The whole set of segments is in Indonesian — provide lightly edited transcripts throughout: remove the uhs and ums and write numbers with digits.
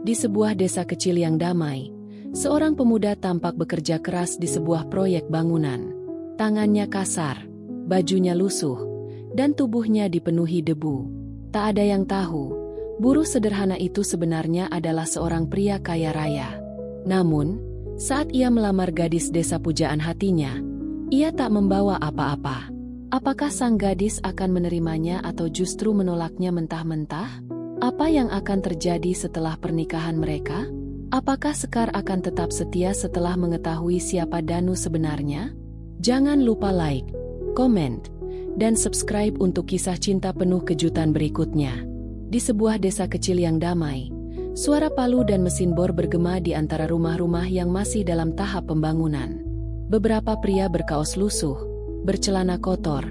Di sebuah desa kecil yang damai, seorang pemuda tampak bekerja keras di sebuah proyek bangunan. Tangannya kasar, bajunya lusuh, dan tubuhnya dipenuhi debu. Tak ada yang tahu, buruh sederhana itu sebenarnya adalah seorang pria kaya raya. Namun, saat ia melamar gadis desa pujaan hatinya, ia tak membawa apa-apa. Apakah sang gadis akan menerimanya atau justru menolaknya mentah-mentah? Apa yang akan terjadi setelah pernikahan mereka? Apakah Sekar akan tetap setia setelah mengetahui siapa Danu sebenarnya? Jangan lupa like, komen, dan subscribe untuk kisah cinta penuh kejutan berikutnya. Di sebuah desa kecil yang damai, suara palu dan mesin bor bergema di antara rumah-rumah yang masih dalam tahap pembangunan. Beberapa pria berkaos lusuh, bercelana kotor,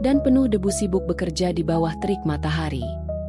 dan penuh debu sibuk bekerja di bawah terik matahari.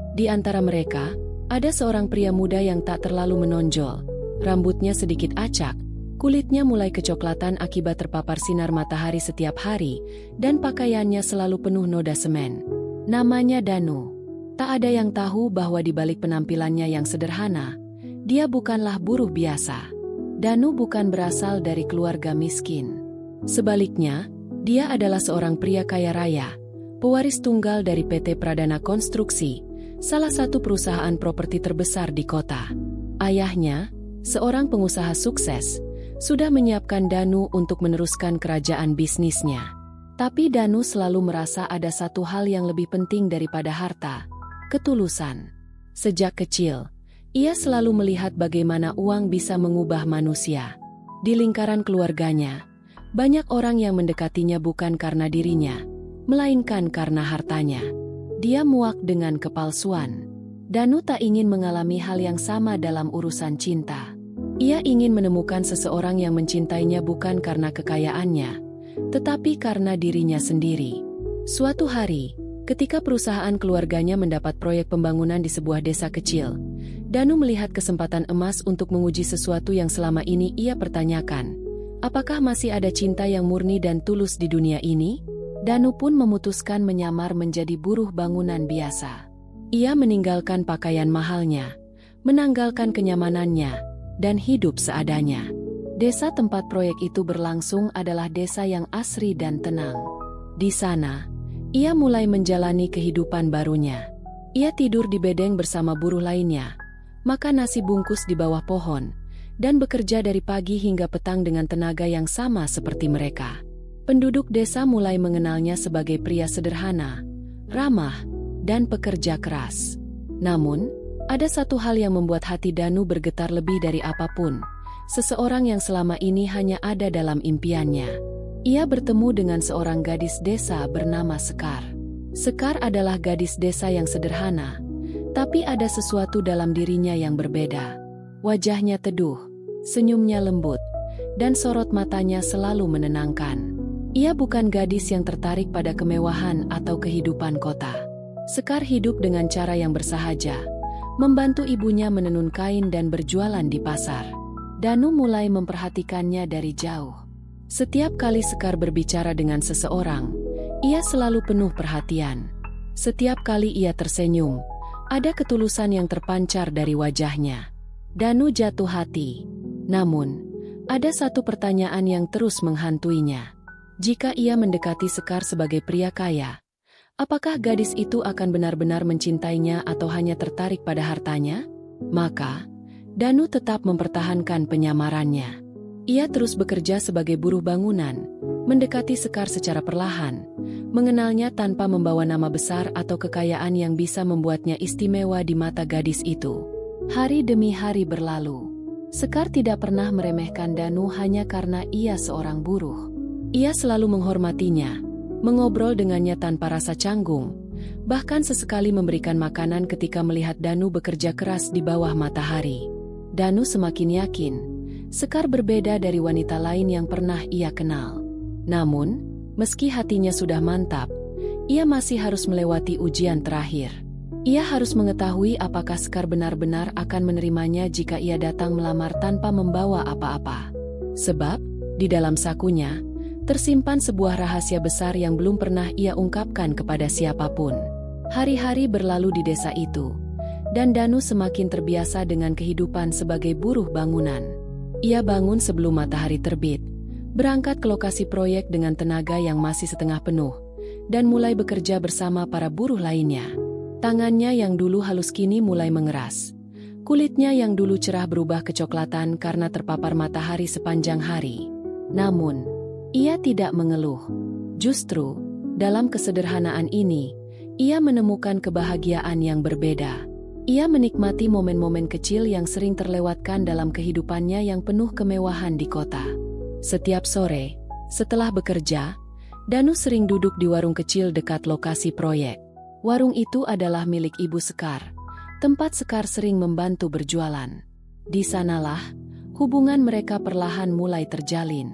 Di antara mereka, ada seorang pria muda yang tak terlalu menonjol. Rambutnya sedikit acak, kulitnya mulai kecoklatan akibat terpapar sinar matahari setiap hari, dan pakaiannya selalu penuh noda semen. Namanya Danu. Tak ada yang tahu bahwa di balik penampilannya yang sederhana, dia bukanlah buruh biasa. Danu bukan berasal dari keluarga miskin. Sebaliknya, dia adalah seorang pria kaya raya, pewaris tunggal dari PT Pradana Konstruksi, salah satu perusahaan properti terbesar di kota. Ayahnya, seorang pengusaha sukses, sudah menyiapkan Danu untuk meneruskan kerajaan bisnisnya. Tapi Danu selalu merasa ada satu hal yang lebih penting daripada harta: ketulusan. Sejak kecil, ia selalu melihat bagaimana uang bisa mengubah manusia. Di lingkaran keluarganya, banyak orang yang mendekatinya bukan karena dirinya, melainkan karena hartanya. Dia muak dengan kepalsuan. Danu tak ingin mengalami hal yang sama dalam urusan cinta. Ia ingin menemukan seseorang yang mencintainya bukan karena kekayaannya, tetapi karena dirinya sendiri. Suatu hari, ketika perusahaan keluarganya mendapat proyek pembangunan di sebuah desa kecil, Danu melihat kesempatan emas untuk menguji sesuatu yang selama ini ia pertanyakan. Apakah masih ada cinta yang murni dan tulus di dunia ini? Danu pun memutuskan menyamar menjadi buruh bangunan biasa. Ia meninggalkan pakaian mahalnya, menanggalkan kenyamanannya, dan hidup seadanya. Desa tempat proyek itu berlangsung adalah desa yang asri dan tenang. Di sana, ia mulai menjalani kehidupan barunya. Ia tidur di bedeng bersama buruh lainnya, makan nasi bungkus di bawah pohon, dan bekerja dari pagi hingga petang dengan tenaga yang sama seperti mereka. Penduduk desa mulai mengenalnya sebagai pria sederhana, ramah, dan pekerja keras. Namun, ada satu hal yang membuat hati Danu bergetar lebih dari apapun. Seseorang yang selama ini hanya ada dalam impiannya. Ia bertemu dengan seorang gadis desa bernama Sekar. Sekar adalah gadis desa yang sederhana, tapi ada sesuatu dalam dirinya yang berbeda. Wajahnya teduh, senyumnya lembut, dan sorot matanya selalu menenangkan. Ia bukan gadis yang tertarik pada kemewahan atau kehidupan kota. Sekar hidup dengan cara yang bersahaja, membantu ibunya menenun kain dan berjualan di pasar. Danu mulai memperhatikannya dari jauh. Setiap kali Sekar berbicara dengan seseorang, ia selalu penuh perhatian. Setiap kali ia tersenyum, ada ketulusan yang terpancar dari wajahnya. Danu jatuh hati. Namun, ada satu pertanyaan yang terus menghantuinya. Jika ia mendekati Sekar sebagai pria kaya, apakah gadis itu akan benar-benar mencintainya atau hanya tertarik pada hartanya? Maka, Danu tetap mempertahankan penyamarannya. Ia terus bekerja sebagai buruh bangunan, mendekati Sekar secara perlahan, mengenalnya tanpa membawa nama besar atau kekayaan yang bisa membuatnya istimewa di mata gadis itu. Hari demi hari berlalu. Sekar tidak pernah meremehkan Danu hanya karena ia seorang buruh. Ia selalu menghormatinya, mengobrol dengannya tanpa rasa canggung, bahkan sesekali memberikan makanan ketika melihat Danu bekerja keras di bawah matahari. Danu semakin yakin, Sekar berbeda dari wanita lain yang pernah ia kenal. Namun, meski hatinya sudah mantap, ia masih harus melewati ujian terakhir. Ia harus mengetahui apakah Sekar benar-benar akan menerimanya jika ia datang melamar tanpa membawa apa-apa. Sebab, di dalam sakunya, tersimpan sebuah rahasia besar yang belum pernah ia ungkapkan kepada siapapun. Hari-hari berlalu di desa itu, Dan Danu semakin terbiasa dengan kehidupan sebagai buruh bangunan. Ia bangun sebelum matahari terbit, berangkat ke lokasi proyek dengan tenaga yang masih setengah penuh, dan mulai bekerja bersama para buruh lainnya. Tangannya yang dulu halus kini mulai mengeras. Kulitnya yang dulu cerah berubah kecoklatan karena terpapar matahari sepanjang hari. Namun, ia tidak mengeluh. Justru, dalam kesederhanaan ini, ia menemukan kebahagiaan yang berbeda. Ia menikmati momen-momen kecil yang sering terlewatkan dalam kehidupannya yang penuh kemewahan di kota. Setiap sore, setelah bekerja, Danu sering duduk di warung kecil dekat lokasi proyek. Warung itu adalah milik Ibu Sekar, tempat Sekar sering membantu berjualan. Di sanalah, hubungan mereka perlahan mulai terjalin.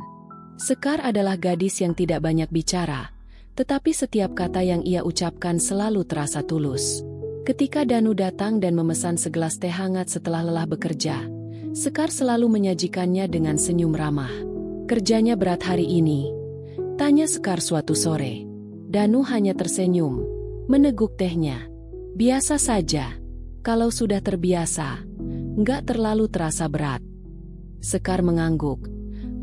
Sekar adalah gadis yang tidak banyak bicara, tetapi setiap kata yang ia ucapkan selalu terasa tulus. Ketika Danu datang dan memesan segelas teh hangat setelah lelah bekerja, Sekar selalu menyajikannya dengan senyum ramah. "Kerjanya berat hari ini?" tanya Sekar suatu sore. Danu hanya tersenyum, meneguk tehnya. "Biasa saja. Kalau sudah terbiasa, nggak terlalu terasa berat." Sekar mengangguk,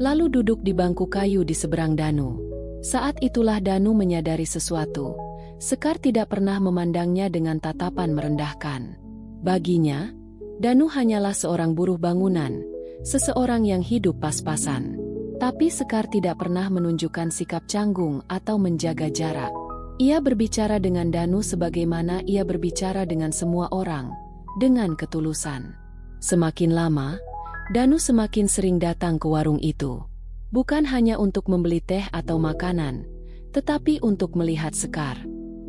lalu duduk di bangku kayu di seberang Danu. Saat itulah Danu menyadari sesuatu. Sekar tidak pernah memandangnya dengan tatapan merendahkan. Baginya, Danu hanyalah seorang buruh bangunan, seseorang yang hidup pas-pasan. Tapi Sekar tidak pernah menunjukkan sikap canggung atau menjaga jarak. Ia berbicara dengan Danu sebagaimana ia berbicara dengan semua orang, dengan ketulusan. Semakin lama, Danu semakin sering datang ke warung itu. Bukan hanya untuk membeli teh atau makanan, tetapi untuk melihat Sekar.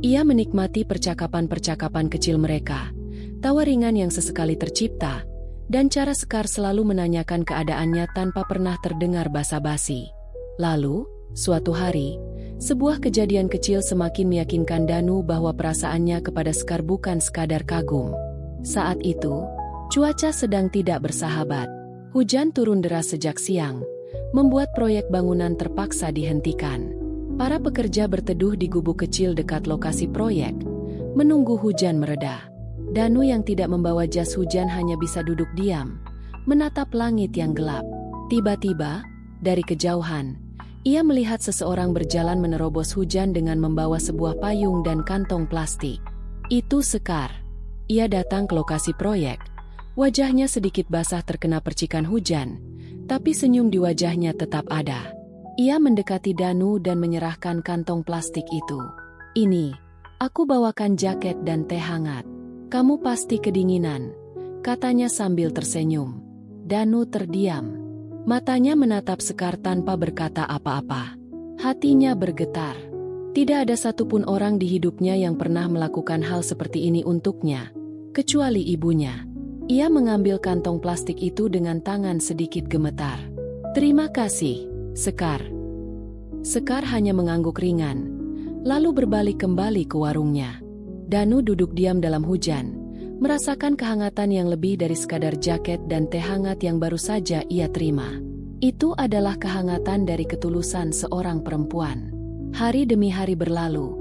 Ia menikmati percakapan-percakapan kecil mereka, tawa ringan yang sesekali tercipta, dan cara Sekar selalu menanyakan keadaannya tanpa pernah terdengar basa-basi. Lalu, suatu hari, sebuah kejadian kecil semakin meyakinkan Danu bahwa perasaannya kepada Sekar bukan sekadar kagum. Saat itu, cuaca sedang tidak bersahabat. Hujan turun deras sejak siang, membuat proyek bangunan terpaksa dihentikan. Para pekerja berteduh di gubuk kecil dekat lokasi proyek, menunggu hujan mereda. Danu yang tidak membawa jas hujan hanya bisa duduk diam, menatap langit yang gelap. Tiba-tiba, dari kejauhan, ia melihat seseorang berjalan menerobos hujan dengan membawa sebuah payung dan kantong plastik. Itu Sekar. Ia datang ke lokasi proyek. Wajahnya sedikit basah terkena percikan hujan, tapi senyum di wajahnya tetap ada. Ia mendekati Danu dan menyerahkan kantong plastik itu. "Ini, aku bawakan jaket dan teh hangat. Kamu pasti kedinginan," katanya sambil tersenyum. Danu terdiam. Matanya menatap Sekar tanpa berkata apa-apa. Hatinya bergetar. Tidak ada satupun orang di hidupnya yang pernah melakukan hal seperti ini untuknya, kecuali ibunya. Ia mengambil kantong plastik itu dengan tangan sedikit gemetar. "Terima kasih, Sekar." Sekar hanya mengangguk ringan, lalu berbalik kembali ke warungnya. Danu duduk diam dalam hujan, merasakan kehangatan yang lebih dari sekadar jaket dan teh hangat yang baru saja ia terima. Itu adalah kehangatan dari ketulusan seorang perempuan. Hari demi hari berlalu,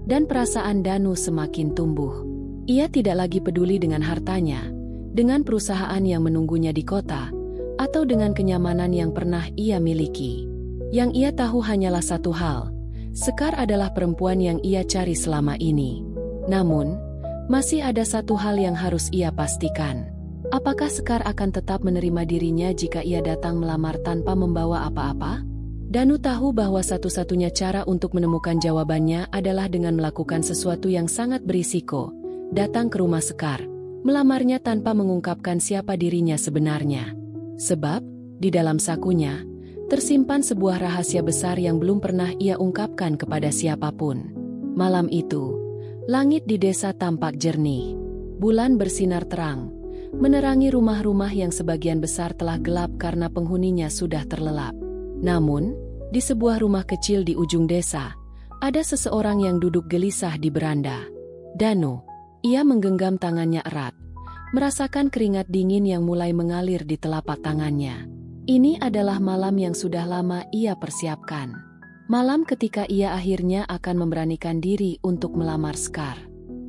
dan perasaan Danu semakin tumbuh. Ia tidak lagi peduli dengan hartanya, dengan perusahaan yang menunggunya di kota, atau dengan kenyamanan yang pernah ia miliki. Yang ia tahu hanyalah satu hal, Sekar adalah perempuan yang ia cari selama ini. Namun, masih ada satu hal yang harus ia pastikan. Apakah Sekar akan tetap menerima dirinya jika ia datang melamar tanpa membawa apa-apa? Danu tahu bahwa satu-satunya cara untuk menemukan jawabannya adalah dengan melakukan sesuatu yang sangat berisiko, datang ke rumah Sekar, melamarnya tanpa mengungkapkan siapa dirinya sebenarnya. Sebab, di dalam sakunya, tersimpan sebuah rahasia besar yang belum pernah ia ungkapkan kepada siapapun. Malam itu, langit di desa tampak jernih. Bulan bersinar terang, menerangi rumah-rumah yang sebagian besar telah gelap karena penghuninya sudah terlelap. Namun, di sebuah rumah kecil di ujung desa, ada seseorang yang duduk gelisah di beranda. Danu. Ia menggenggam tangannya erat, merasakan keringat dingin yang mulai mengalir di telapak tangannya. Ini adalah malam yang sudah lama ia persiapkan. Malam ketika ia akhirnya akan memberanikan diri untuk melamar Sekar.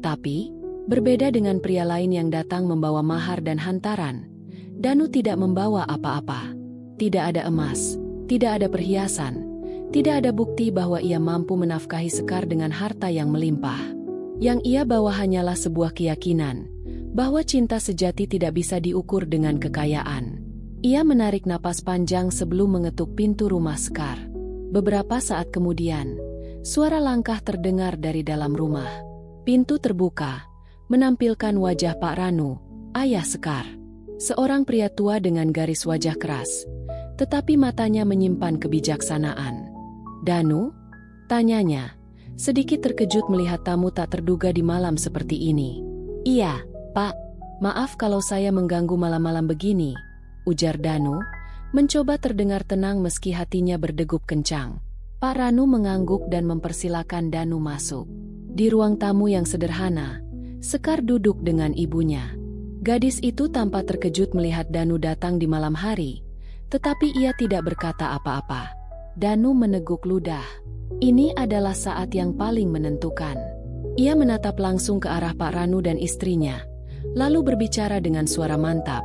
Tapi, Berbeda dengan pria lain yang datang membawa mahar dan hantaran, Danu tidak membawa apa-apa. Tidak ada emas, tidak ada perhiasan, tidak ada bukti bahwa ia mampu menafkahi Sekar dengan harta yang melimpah. Yang ia bawa hanyalah sebuah keyakinan bahwa cinta sejati tidak bisa diukur dengan kekayaan. Ia menarik napas panjang sebelum mengetuk pintu rumah Sekar. Beberapa saat kemudian, suara langkah terdengar dari dalam rumah. Pintu terbuka, menampilkan wajah Pak Ranu, ayah Sekar. Seorang pria tua dengan garis wajah keras, tetapi matanya menyimpan kebijaksanaan. "Danu?" tanyanya, sedikit terkejut melihat tamu tak terduga di malam seperti ini. "Iya, Pak. Maaf kalau saya mengganggu malam-malam begini," ujar Danu, mencoba terdengar tenang meski hatinya berdegup kencang. Pak Ranu mengangguk dan mempersilakan Danu masuk. Di ruang tamu yang sederhana, Sekar duduk dengan ibunya. Gadis itu tampak terkejut melihat Danu datang di malam hari, tetapi ia tidak berkata apa-apa. Danu meneguk ludah. Ini adalah saat yang paling menentukan. Ia menatap langsung ke arah Pak Ranu dan istrinya, lalu berbicara dengan suara mantap.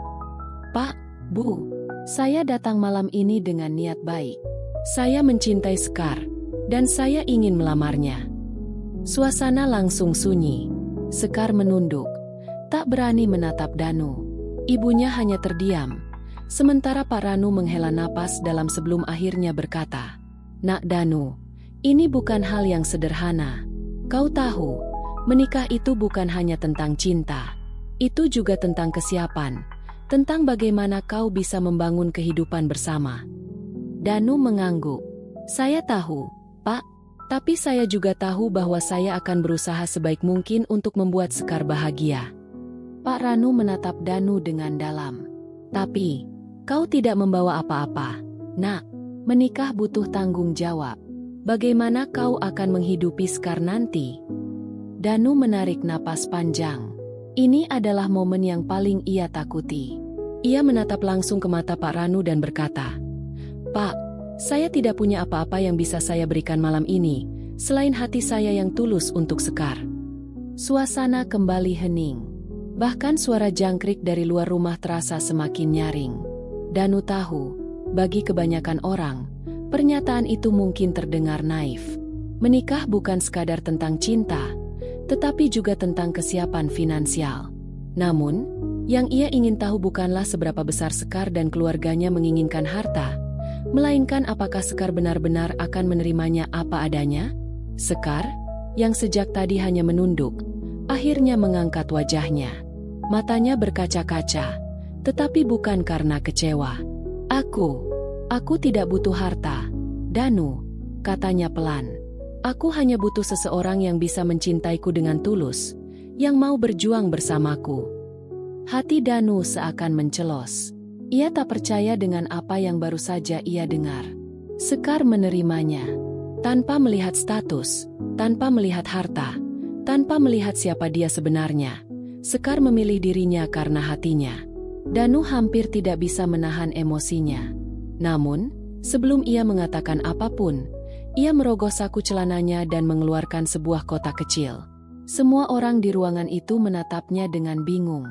"Pak, Bu, saya datang malam ini dengan niat baik. Saya mencintai Sekar, dan saya ingin melamarnya." Suasana langsung sunyi. Sekar menunduk, tak berani menatap Danu. Ibunya hanya terdiam, sementara Pak Ranu menghela napas dalam sebelum akhirnya berkata, "Nak Danu, ini bukan hal yang sederhana. Kau tahu, menikah itu bukan hanya tentang cinta. Itu juga tentang kesiapan, tentang bagaimana kau bisa membangun kehidupan bersama." Danu mengangguk. "Saya tahu, Pak. Tapi saya juga tahu bahwa saya akan berusaha sebaik mungkin untuk membuat Sekar bahagia." Pak Ranu menatap Danu dengan dalam. "Tapi, kau tidak membawa apa-apa, Nak. Menikah butuh tanggung jawab. Bagaimana kau akan menghidupi Sekar nanti?" Danu menarik napas panjang. Ini adalah momen yang paling ia takuti. Ia menatap langsung ke mata Pak Ranu dan berkata, "Pak, saya tidak punya apa-apa yang bisa saya berikan malam ini, selain hati saya yang tulus untuk Sekar." Suasana kembali hening. Bahkan suara jangkrik dari luar rumah terasa semakin nyaring. Danu tahu, bagi kebanyakan orang, pernyataan itu mungkin terdengar naif. Menikah bukan sekadar tentang cinta, tetapi juga tentang kesiapan finansial. Namun, yang ia ingin tahu bukanlah seberapa besar Sekar dan keluarganya menginginkan harta, melainkan apakah Sekar benar-benar akan menerimanya apa adanya? Sekar, yang sejak tadi hanya menunduk, akhirnya mengangkat wajahnya. Matanya berkaca-kaca, tetapi bukan karena kecewa. Aku tidak butuh harta, Danu," katanya pelan. "Aku hanya butuh seseorang yang bisa mencintaiku dengan tulus, yang mau berjuang bersamaku." Hati Danu seakan mencelos. Ia tak percaya dengan apa yang baru saja ia dengar. Sekar menerimanya. Tanpa melihat status, tanpa melihat harta, tanpa melihat siapa dia sebenarnya, Sekar memilih dirinya karena hatinya. Danu hampir tidak bisa menahan emosinya. Namun, sebelum ia mengatakan apapun, ia merogoh saku celananya dan mengeluarkan sebuah kotak kecil. Semua orang di ruangan itu menatapnya dengan bingung.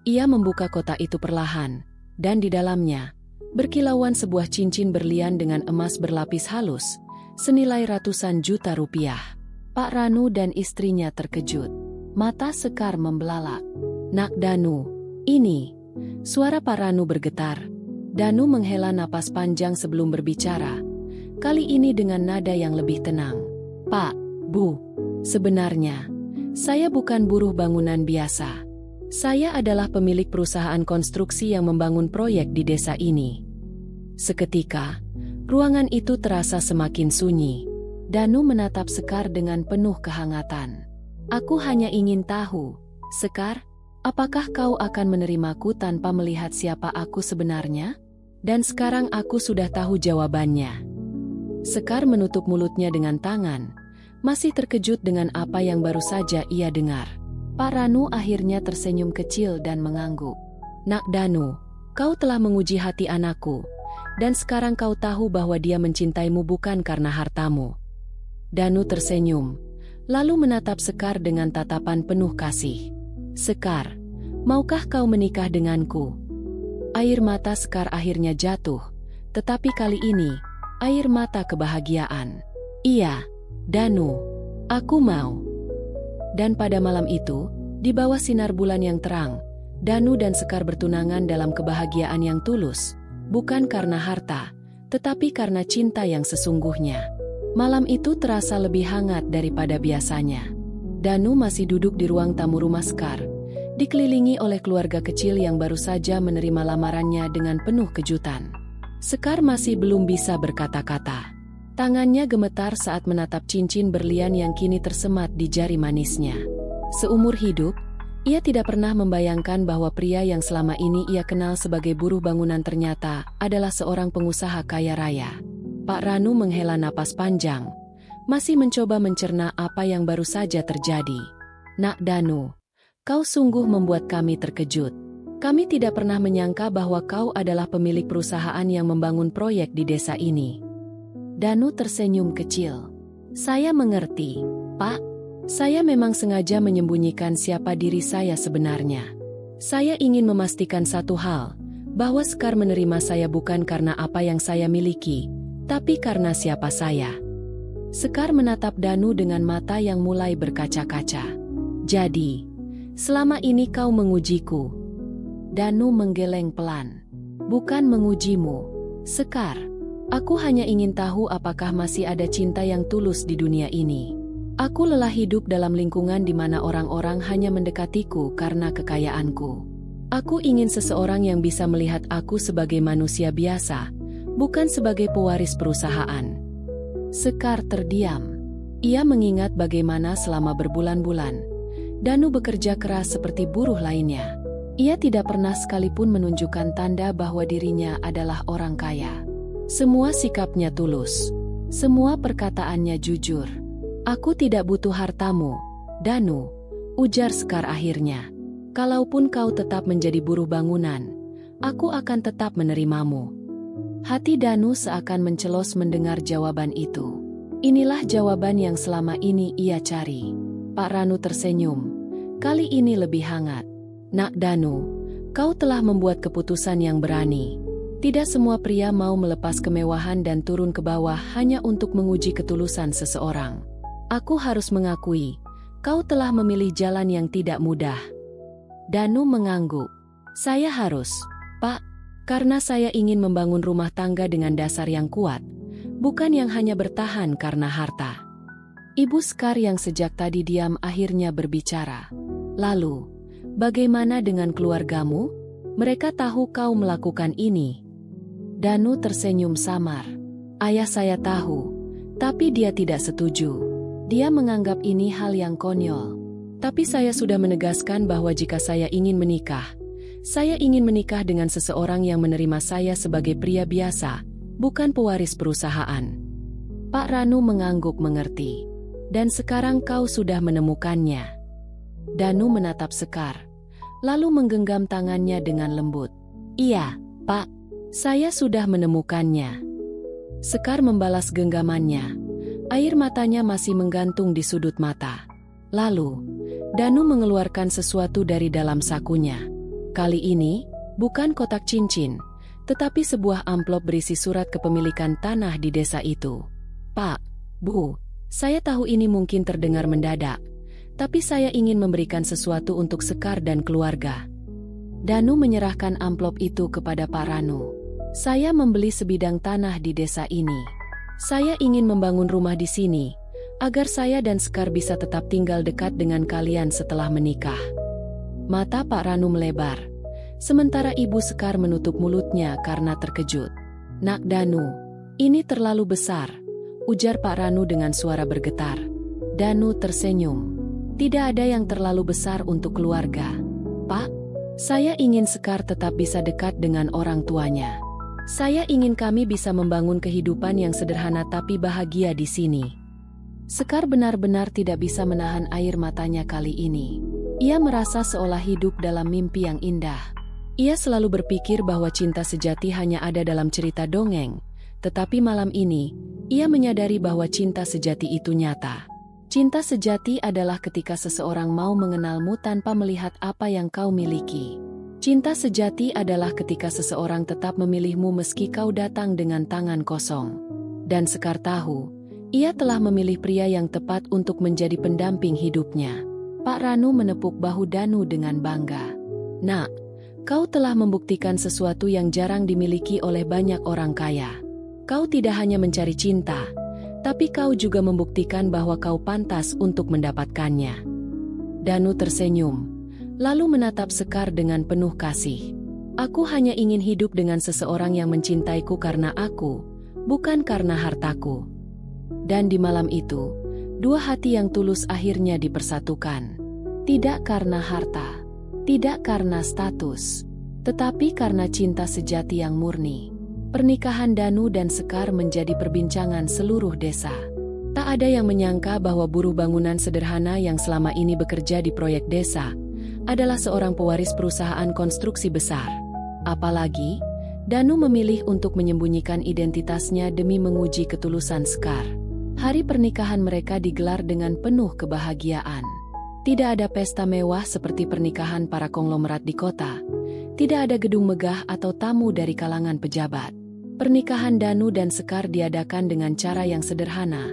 Ia membuka kotak itu perlahan, dan di dalamnya, berkilauan sebuah cincin berlian dengan emas berlapis halus, senilai ratusan juta rupiah. Pak Ranu dan istrinya terkejut. Mata Sekar membelalak. "Nak Danu, ini..." Suara Pak Ranu bergetar. Danu menghela napas panjang sebelum berbicara, kali ini dengan nada yang lebih tenang. "Pak, Bu, sebenarnya, saya bukan buruh bangunan biasa. Saya adalah pemilik perusahaan konstruksi yang membangun proyek di desa ini." Seketika, ruangan itu terasa semakin sunyi. Danu menatap Sekar dengan penuh kehangatan. "Aku hanya ingin tahu, Sekar, apakah kau akan menerimaku tanpa melihat siapa aku sebenarnya? Dan sekarang aku sudah tahu jawabannya." Sekar menutup mulutnya dengan tangan, masih terkejut dengan apa yang baru saja ia dengar. Pak Ranu akhirnya tersenyum kecil dan mengangguk. "Nak Danu, kau telah menguji hati anakku, dan sekarang kau tahu bahwa dia mencintaimu bukan karena hartamu." Danu tersenyum, lalu menatap Sekar dengan tatapan penuh kasih. Sekar, maukah kau menikah denganku? Air mata Sekar akhirnya jatuh, tetapi kali ini, air mata kebahagiaan. Iya, Danu, aku mau. Dan pada malam itu, di bawah sinar bulan yang terang, Danu dan Sekar bertunangan dalam kebahagiaan yang tulus, bukan karena harta, tetapi karena cinta yang sesungguhnya. Malam itu terasa lebih hangat daripada biasanya. Danu masih duduk di ruang tamu rumah Sekar, dikelilingi oleh keluarga kecil yang baru saja menerima lamarannya dengan penuh kejutan. Sekar masih belum bisa berkata-kata. Tangannya gemetar saat menatap cincin berlian yang kini tersemat di jari manisnya. Seumur hidup, ia tidak pernah membayangkan bahwa pria yang selama ini ia kenal sebagai buruh bangunan ternyata adalah seorang pengusaha kaya raya. Pak Ranu menghela napas panjang, masih mencoba mencerna apa yang baru saja terjadi. Nak Danu, kau sungguh membuat kami terkejut. Kami tidak pernah menyangka bahwa kau adalah pemilik perusahaan yang membangun proyek di desa ini. Danu tersenyum kecil. Saya mengerti, Pak. Saya memang sengaja menyembunyikan siapa diri saya sebenarnya. Saya ingin memastikan satu hal, bahwa Sekar menerima saya bukan karena apa yang saya miliki, tapi karena siapa saya. Sekar menatap Danu dengan mata yang mulai berkaca-kaca. Jadi, selama ini kau mengujiku. Danu menggeleng pelan. Bukan mengujimu, Sekar. Aku hanya ingin tahu apakah masih ada cinta yang tulus di dunia ini. Aku lelah hidup dalam lingkungan di mana orang-orang hanya mendekatiku karena kekayaanku. Aku ingin seseorang yang bisa melihat aku sebagai manusia biasa, bukan sebagai pewaris perusahaan. Sekar terdiam. Ia mengingat bagaimana selama berbulan-bulan Danu bekerja keras seperti buruh lainnya. Ia tidak pernah sekalipun menunjukkan tanda bahwa dirinya adalah orang kaya. Semua sikapnya tulus. Semua perkataannya jujur. Aku tidak butuh hartamu, Danu, ujar Sekar akhirnya. Kalaupun kau tetap menjadi buruh bangunan, aku akan tetap menerimamu. Hati Danu seakan mencelos mendengar jawaban itu. Inilah jawaban yang selama ini ia cari. Pak Ranu tersenyum. Kali ini lebih hangat. Nak Danu, kau telah membuat keputusan yang berani. Tidak semua pria mau melepas kemewahan dan turun ke bawah hanya untuk menguji ketulusan seseorang. Aku harus mengakui, kau telah memilih jalan yang tidak mudah. Danu mengangguk. Saya harus, Pak, karena saya ingin membangun rumah tangga dengan dasar yang kuat, bukan yang hanya bertahan karena harta. Ibu Sekar yang sejak tadi diam akhirnya berbicara. Lalu, bagaimana dengan keluargamu? Mereka tahu kau melakukan ini. Danu tersenyum samar. Ayah saya tahu, tapi dia tidak setuju. Dia menganggap ini hal yang konyol. Tapi saya sudah menegaskan bahwa jika saya ingin menikah, saya ingin menikah dengan seseorang yang menerima saya sebagai pria biasa, bukan pewaris perusahaan. Pak Ranu mengangguk mengerti. Dan sekarang kau sudah menemukannya. Danu menatap Sekar, lalu menggenggam tangannya dengan lembut. Iya, Pak, saya sudah menemukannya. Sekar membalas genggamannya. Air matanya masih menggantung di sudut mata. Lalu, Danu mengeluarkan sesuatu dari dalam sakunya. Kali ini, bukan kotak cincin, tetapi sebuah amplop berisi surat kepemilikan tanah di desa itu. Pak, Bu, saya tahu ini mungkin terdengar mendadak, tapi saya ingin memberikan sesuatu untuk Sekar dan keluarga. Danu menyerahkan amplop itu kepada Pak Ranu. Saya membeli sebidang tanah di desa ini. Saya ingin membangun rumah di sini, agar saya dan Sekar bisa tetap tinggal dekat dengan kalian setelah menikah. Mata Pak Ranu melebar, sementara Ibu Sekar menutup mulutnya karena terkejut. Nak Danu, ini terlalu besar, ujar Pak Ranu dengan suara bergetar. Danu tersenyum. Tidak ada yang terlalu besar untuk keluarga. Pak, saya ingin Sekar tetap bisa dekat dengan orang tuanya. Saya ingin kami bisa membangun kehidupan yang sederhana tapi bahagia di sini. Sekar benar-benar tidak bisa menahan air matanya kali ini. Ia merasa seolah hidup dalam mimpi yang indah. Ia selalu berpikir bahwa cinta sejati hanya ada dalam cerita dongeng, tetapi malam ini, ia menyadari bahwa cinta sejati itu nyata. Cinta sejati adalah ketika seseorang mau mengenalmu tanpa melihat apa yang kau miliki. Cinta sejati adalah ketika seseorang tetap memilihmu meski kau datang dengan tangan kosong. Dan Sekar tahu, ia telah memilih pria yang tepat untuk menjadi pendamping hidupnya. Pak Ranu menepuk bahu Danu dengan bangga. Nak, kau telah membuktikan sesuatu yang jarang dimiliki oleh banyak orang kaya. Kau tidak hanya mencari cinta, tapi kau juga membuktikan bahwa kau pantas untuk mendapatkannya. Danu tersenyum, lalu menatap Sekar dengan penuh kasih. Aku hanya ingin hidup dengan seseorang yang mencintaiku karena aku, bukan karena hartaku. Dan di malam itu, dua hati yang tulus akhirnya dipersatukan. Tidak karena harta, tidak karena status, tetapi karena cinta sejati yang murni. Pernikahan Danu dan Sekar menjadi perbincangan seluruh desa. Tak ada yang menyangka bahwa buruh bangunan sederhana yang selama ini bekerja di proyek desa adalah seorang pewaris perusahaan konstruksi besar. Apalagi, Danu memilih untuk menyembunyikan identitasnya demi menguji ketulusan Sekar. Hari pernikahan mereka digelar dengan penuh kebahagiaan. Tidak ada pesta mewah seperti pernikahan para konglomerat di kota. Tidak ada gedung megah atau tamu dari kalangan pejabat. Pernikahan Danu dan Sekar diadakan dengan cara yang sederhana,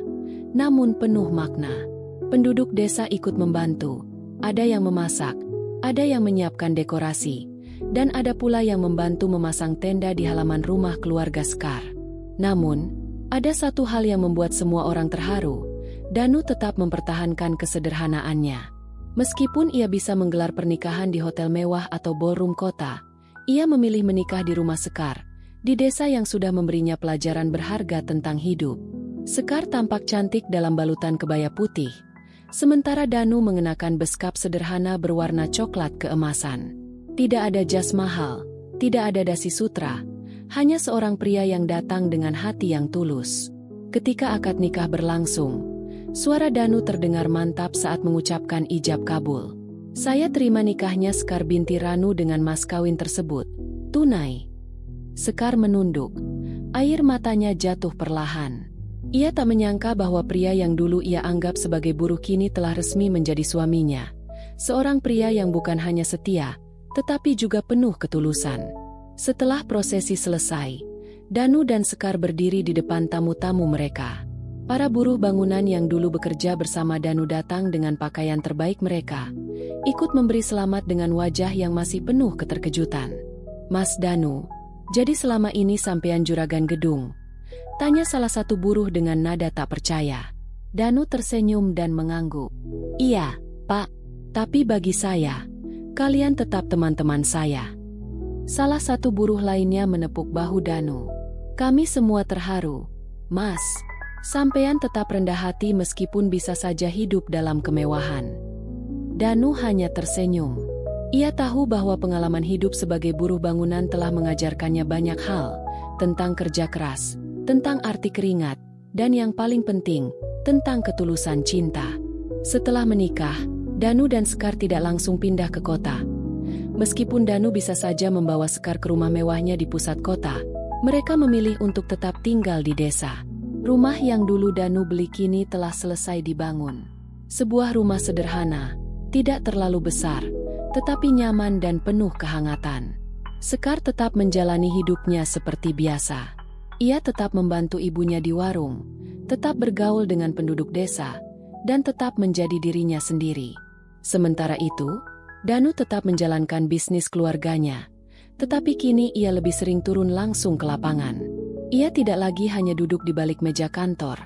namun penuh makna. Penduduk desa ikut membantu, ada yang memasak, ada yang menyiapkan dekorasi, dan ada pula yang membantu memasang tenda di halaman rumah keluarga Sekar. Namun, ada satu hal yang membuat semua orang terharu, Danu tetap mempertahankan kesederhanaannya. Meskipun ia bisa menggelar pernikahan di hotel mewah atau ballroom kota, ia memilih menikah di rumah Sekar, di desa yang sudah memberinya pelajaran berharga tentang hidup. Sekar tampak cantik dalam balutan kebaya putih, sementara Danu mengenakan beskap sederhana berwarna coklat keemasan. Tidak ada jas mahal, tidak ada dasi sutra, hanya seorang pria yang datang dengan hati yang tulus. Ketika akad nikah berlangsung, suara Danu terdengar mantap saat mengucapkan ijab kabul. Saya terima nikahnya Sekar binti Ranu dengan mas kawin tersebut. Tunai. Sekar menunduk. Air matanya jatuh perlahan. Ia tak menyangka bahwa pria yang dulu ia anggap sebagai buruh kini telah resmi menjadi suaminya. Seorang pria yang bukan hanya setia, tetapi juga penuh ketulusan. Setelah prosesi selesai, Danu dan Sekar berdiri di depan tamu-tamu mereka. Para buruh bangunan yang dulu bekerja bersama Danu datang dengan pakaian terbaik mereka, ikut memberi selamat dengan wajah yang masih penuh keterkejutan. Mas Danu, jadi selama ini sampean juragan gedung? Tanya salah satu buruh dengan nada tak percaya. Danu tersenyum dan mengangguk. Iya, Pak. Tapi bagi saya, kalian tetap teman-teman saya. Salah satu buruh lainnya menepuk bahu Danu. Kami semua terharu. Mas, sampean tetap rendah hati meskipun bisa saja hidup dalam kemewahan. Danu hanya tersenyum. Ia tahu bahwa pengalaman hidup sebagai buruh bangunan telah mengajarkannya banyak hal, tentang kerja keras, tentang arti keringat, dan yang paling penting, tentang ketulusan cinta. Setelah menikah, Danu dan Sekar tidak langsung pindah ke kota. Meskipun Danu bisa saja membawa Sekar ke rumah mewahnya di pusat kota, mereka memilih untuk tetap tinggal di desa. Rumah yang dulu Danu beli kini telah selesai dibangun. Sebuah rumah sederhana, tidak terlalu besar, tetapi nyaman dan penuh kehangatan. Sekar tetap menjalani hidupnya seperti biasa. Ia tetap membantu ibunya di warung, tetap bergaul dengan penduduk desa, dan tetap menjadi dirinya sendiri. Sementara itu, Danu tetap menjalankan bisnis keluarganya, tetapi kini ia lebih sering turun langsung ke lapangan. Ia tidak lagi hanya duduk di balik meja kantor,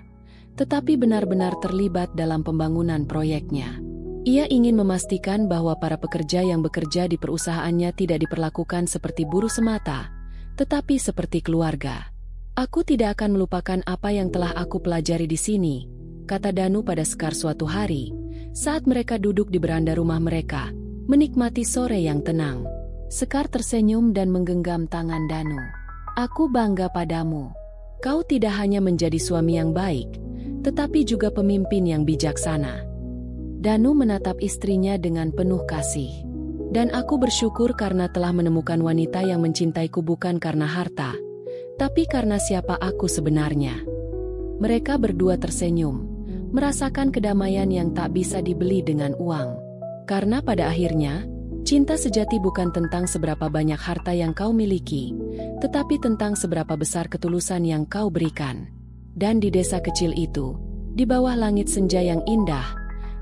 tetapi benar-benar terlibat dalam pembangunan proyeknya. Ia ingin memastikan bahwa para pekerja yang bekerja di perusahaannya tidak diperlakukan seperti buruh semata, tetapi seperti keluarga. Aku tidak akan melupakan apa yang telah aku pelajari di sini, kata Danu pada Sekar suatu hari, saat mereka duduk di beranda rumah mereka, menikmati sore yang tenang. Sekar tersenyum dan menggenggam tangan Danu. Aku bangga padamu. Kau tidak hanya menjadi suami yang baik, tetapi juga pemimpin yang bijaksana. Danu menatap istrinya dengan penuh kasih. Dan aku bersyukur karena telah menemukan wanita yang mencintaiku bukan karena harta, tapi karena siapa aku sebenarnya. Mereka berdua tersenyum, merasakan kedamaian yang tak bisa dibeli dengan uang. Karena pada akhirnya, cinta sejati bukan tentang seberapa banyak harta yang kau miliki, tetapi tentang seberapa besar ketulusan yang kau berikan. Dan di desa kecil itu, di bawah langit senja yang indah,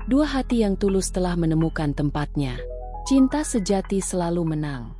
dua hati yang tulus telah menemukan tempatnya. Cinta sejati selalu menang.